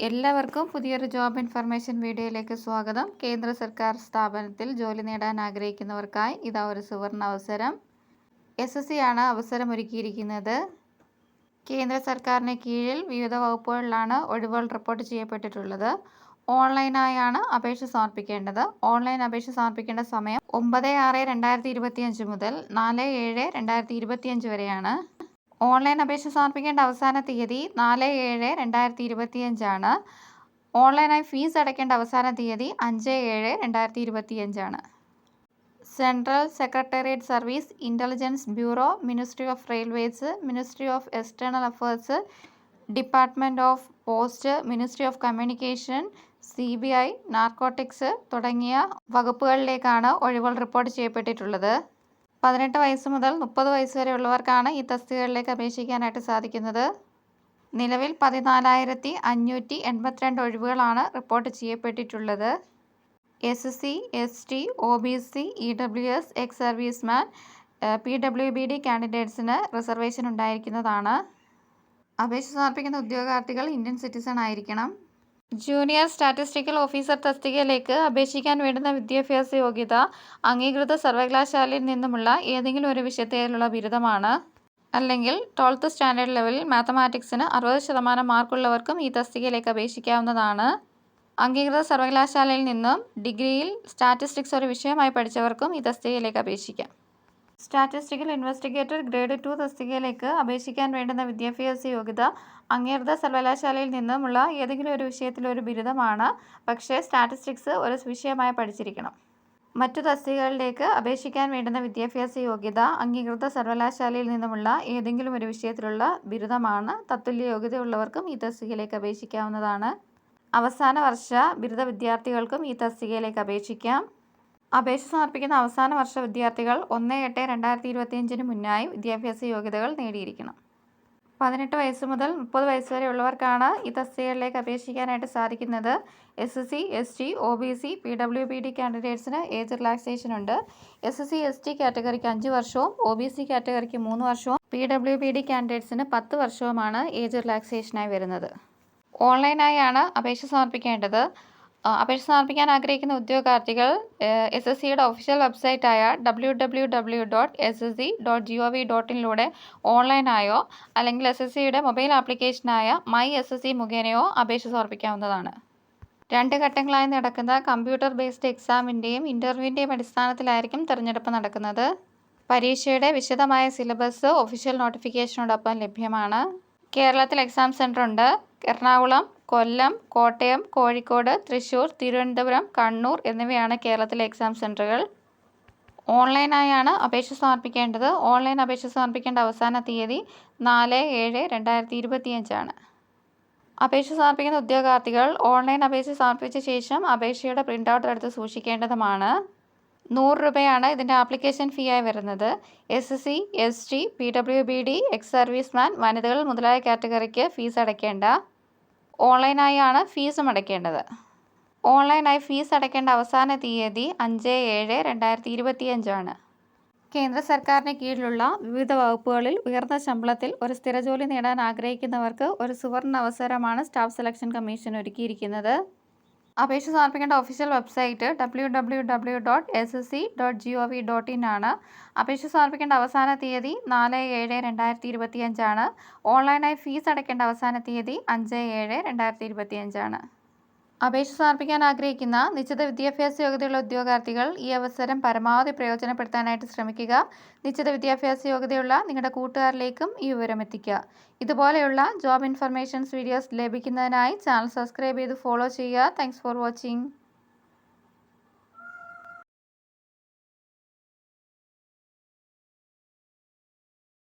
എല്ലാവർക്കും പുതിയൊരു job information വീഡിയോയിലേക്ക് സ്വാഗതം. കേന്ദ്ര സർക്കാർ സ്ഥാപനത്തിൽ ജോലി നേടാൻ ആഗ്രഹിക്കുന്നവർക്കായി ഇതാ ഒരു സുവർണ അവസരം. SSC ആണ് അവസരമൊരുക്കിയിരിക്കുന്നത്. കേന്ദ്ര സർക്കാരിന് കീഴിൽ വിവിധ വകുപ്പുകളിലാണ് ഒഴിവുകൾ റിപ്പോർട്ട് ചെയ്യപ്പെട്ടിട്ടുള്ളത്. ഓൺലൈനായാണ് അപേക്ഷ സമർപ്പിക്കേണ്ടത്. ഓൺലൈൻ അപേക്ഷ സമർപ്പിക്കേണ്ട സമയം 9/6/2025 മുതൽ 4/7/2025 വരെയാണ്. ഓൺലൈൻ അപേക്ഷ സമർപ്പിക്കേണ്ട അവസാന തീയതി 4/7/2025 ആണ്. ഓൺലൈനായി ഫീസ് അടയ്ക്കേണ്ട അവസാന തീയതി 5/7/2025 ആണ്. Central secretariat service, intelligence bureau, ministry of railways, ministry of external affairs, department of post, ministry of communication, CBI, narcotics തുടങ്ങിയ വകുപ്പുകളിലേക്കാണ് ഒഴിവുകൾ റിപ്പോർട്ട് ചെയ്യപ്പെട്ടിട്ടുള്ളത്. 18 വയസ്സ് മുതൽ 30 വയസ്സ് വരെ ഉള്ളവർക്കാണ് ഈ തസ്തികകളിലേക്ക് അപേക്ഷിക്കാനായിട്ട് സാധിക്കുന്നത്. നിലവിൽ 14,582 ഒഴിവുകളാണ് റിപ്പോർട്ട് ചെയ്യപ്പെട്ടിട്ടുള്ളത്. SC, ST, OBC, EWS, ex serviceman, PWBD കാൻഡിഡേറ്റ്സിന് റിസർവേഷൻ ഉണ്ടായിരിക്കുന്നതാണ്. അപേക്ഷ സമർപ്പിക്കുന്ന ഉദ്യോഗാർത്ഥികൾ ഇന്ത്യൻ സിറ്റിസൺ ആയിരിക്കണം. ജൂനിയർ സ്റ്റാറ്റിസ്റ്റിക്കൽ ഓഫീസർ തസ്തികയിലേക്ക് അപേക്ഷിക്കാൻ വേണ്ടുന്ന വിദ്യാഭ്യാസ യോഗ്യത അംഗീകൃത സർവകലാശാലയിൽ നിന്നുമുള്ള ഏതെങ്കിലും ഒരു വിഷയത്തിലുള്ള ബിരുദമാണ്. അല്ലെങ്കിൽ 12th സ്റ്റാൻഡേർഡ് ലെവലിൽ മാത്തമാറ്റിക്സിന് 60% മാർക്കുള്ളവർക്കും ഈ തസ്തികയിലേക്ക് അപേക്ഷിക്കാവുന്നതാണ്. അംഗീകൃത സർവകലാശാലയിൽ നിന്നും ഡിഗ്രിയിൽ സ്റ്റാറ്റിസ്റ്റിക്സ് ഒരു വിഷയമായി പഠിച്ചവർക്കും ഈ തസ്തികയിലേക്ക് അപേക്ഷിക്കാം. സ്റ്റാറ്റിസ്റ്റിക്കൽ ഇൻവെസ്റ്റിഗേറ്റർ ഗ്രേഡ് 2 തസ്തികയിലേക്ക് അപേക്ഷിക്കാൻ വേണ്ടുന്ന വിദ്യാഭ്യാസ യോഗ്യത അംഗീകൃത സർവകലാശാലയിൽ നിന്നുമുള്ള ഏതെങ്കിലും ഒരു വിഷയത്തിലൊരു ബിരുദമാണ്. പക്ഷേ സ്റ്റാറ്റിസ്റ്റിക്സ് ഒരു വിഷയമായി പഠിച്ചിരിക്കണം. മറ്റു തസ്തികകളിലേക്ക് അപേക്ഷിക്കാൻ വേണ്ടുന്ന വിദ്യാഭ്യാസ യോഗ്യത അംഗീകൃത സർവകലാശാലയിൽ നിന്നുമുള്ള ഏതെങ്കിലും ഒരു വിഷയത്തിലുള്ള ബിരുദമാണ്. തത്തുല്യ യോഗ്യതയുള്ളവർക്കും ഈ തസ്തികയിലേക്ക് അപേക്ഷിക്കാവുന്നതാണ്. അവസാന വർഷ ബിരുദ വിദ്യാർത്ഥികൾക്കും ഈ തസ്തികയിലേക്ക് അപേക്ഷിക്കാം. അപേക്ഷ സമർപ്പിക്കുന്ന അവസാന വർഷ വിദ്യാർത്ഥികൾ 1/8/2025 മുന്നായി വിദ്യാഭ്യാസ യോഗ്യതകൾ നേടിയിരിക്കണം. 18 വയസ്സ് മുതൽ 30 വയസ്സ് വരെ ഉള്ളവർക്കാണ് ഈ തസ്തികകളിലേക്ക് അപേക്ഷിക്കാനായിട്ട് സാധിക്കുന്നത്. SC, ST, OBC, PWBD കാൻഡിഡേറ്റ്സിന് ഏജ് റിലാക്സേഷൻ ഉണ്ട്. SC, ST കാറ്റഗറിക്ക് 5 വർഷവും OBC കാറ്റഗറിക്ക് 3 വർഷവും PWBD കാൻഡിഡേറ്റ്സിന് 10 വർഷവുമാണ് ഏജ് റിലാക്സേഷനായി വരുന്നത്. ഓൺലൈനായാണ് അപേക്ഷ സമർപ്പിക്കേണ്ടത്. അപേക്ഷ സമർപ്പിക്കാൻ ആഗ്രഹിക്കുന്ന ഉദ്യോഗാർത്ഥികൾ SSCയുടെ ഒഫീഷ്യൽ വെബ്സൈറ്റായ www.ssc.gov.in ഓൺലൈനായോ അല്ലെങ്കിൽ SSCയുടെ മൊബൈൽ ആപ്ലിക്കേഷനായ മൈ SSC മുഖേനയോ അപേക്ഷ സമർപ്പിക്കാവുന്നതാണ്. 2 ഘട്ടങ്ങളായി നടക്കുന്ന കമ്പ്യൂട്ടർ ബേസ്ഡ് എക്സാമിൻ്റെയും ഇൻ്റർവ്യൂവിൻ്റെയും അടിസ്ഥാനത്തിലായിരിക്കും തിരഞ്ഞെടുപ്പ് നടക്കുന്നത്. പരീക്ഷയുടെ വിശദമായ സിലബസ് ഒഫീഷ്യൽ നോട്ടിഫിക്കേഷനോടൊപ്പം ലഭ്യമാണ്. കേരളത്തിൽ എക്സാം സെൻ്റർ ഉണ്ട്. എറണാകുളം, കൊല്ലം, കോട്ടയം, കോഴിക്കോട്, തൃശ്ശൂർ, തിരുവനന്തപുരം, കണ്ണൂർ എന്നിവയാണ് കേരളത്തിലെ എക്സാം സെൻ്ററുകൾ. ഓൺലൈനായാണ് അപേക്ഷ സമർപ്പിക്കേണ്ടത്. ഓൺലൈൻ അപേക്ഷ സമർപ്പിക്കേണ്ട അവസാന തീയതി 4/7/2025 ആണ്. അപേക്ഷ സമർപ്പിക്കുന്ന ഉദ്യോഗാർത്ഥികൾ ഓൺലൈൻ അപേക്ഷ സമർപ്പിച്ച ശേഷം അപേക്ഷയുടെ പ്രിൻ്റ് ഔട്ട് എടുത്ത് സൂക്ഷിക്കേണ്ടതുമാണ്. 100 രൂപയാണ് ഇതിൻ്റെ ആപ്ലിക്കേഷൻ ഫീ ആയി വരുന്നത്. SC, ST, PWBD, ex serviceman, വനിതകൾ മുതലായ കാറ്റഗറിക്ക് ഫീസ് അടയ്ക്കേണ്ട. ഓൺലൈനായാണ് ഫീസും അടയ്ക്കേണ്ടത്. ഓൺലൈനായി ഫീസ് അടയ്ക്കേണ്ട അവസാന തീയതി 5/7/2025 ആണ്. കേന്ദ്ര സർക്കാരിന് കീഴിലുള്ള വിവിധ വകുപ്പുകളിൽ ഉയർന്ന ശമ്പളത്തിൽ ഒരു സ്ഥിരജോലി നേടാൻ ആഗ്രഹിക്കുന്നവർക്ക് ഒരു സുവർണ അവസരമാണ് സ്റ്റാഫ് സെലക്ഷൻ കമ്മീഷൻ ഒരുക്കിയിരിക്കുന്നത്. അപേക്ഷ സമർപ്പിക്കേണ്ട ഒഫീഷ്യൽ വെബ്സൈറ്റ് www.ssc.gov.in ആണ്. അപേക്ഷ സമർപ്പിക്കേണ്ട അവസാന തീയതി 4/7/2025 ആണ്. ഓൺലൈനായി ഫീസ് അടയ്ക്കേണ്ട അവസാന തീയതി 5/7/2025 ആണ്. അപേക്ഷ സമർപ്പിക്കാൻ ആഗ്രഹിക്കുന്ന നിശ്ചിത വിദ്യാഭ്യാസ യോഗ്യതയുള്ള ഉദ്യോഗാർത്ഥികൾ ഈ അവസരം പരമാവധി പ്രയോജനപ്പെടുത്താനായിട്ട് ശ്രമിക്കുക. നിശ്ചിത വിദ്യാഭ്യാസ യോഗ്യതയുള്ള നിങ്ങളുടെ കൂട്ടുകാരിലേക്കും ഈ വിവരം എത്തിക്കുക. ഇതുപോലെയുള്ള ജോബ് ഇൻഫർമേഷൻസ് വീഡിയോസ് ലഭിക്കുന്നതിനായി ചാനൽ സബ്സ്ക്രൈബ് ചെയ്ത് ഫോളോ ചെയ്യുക. Thanks for watching.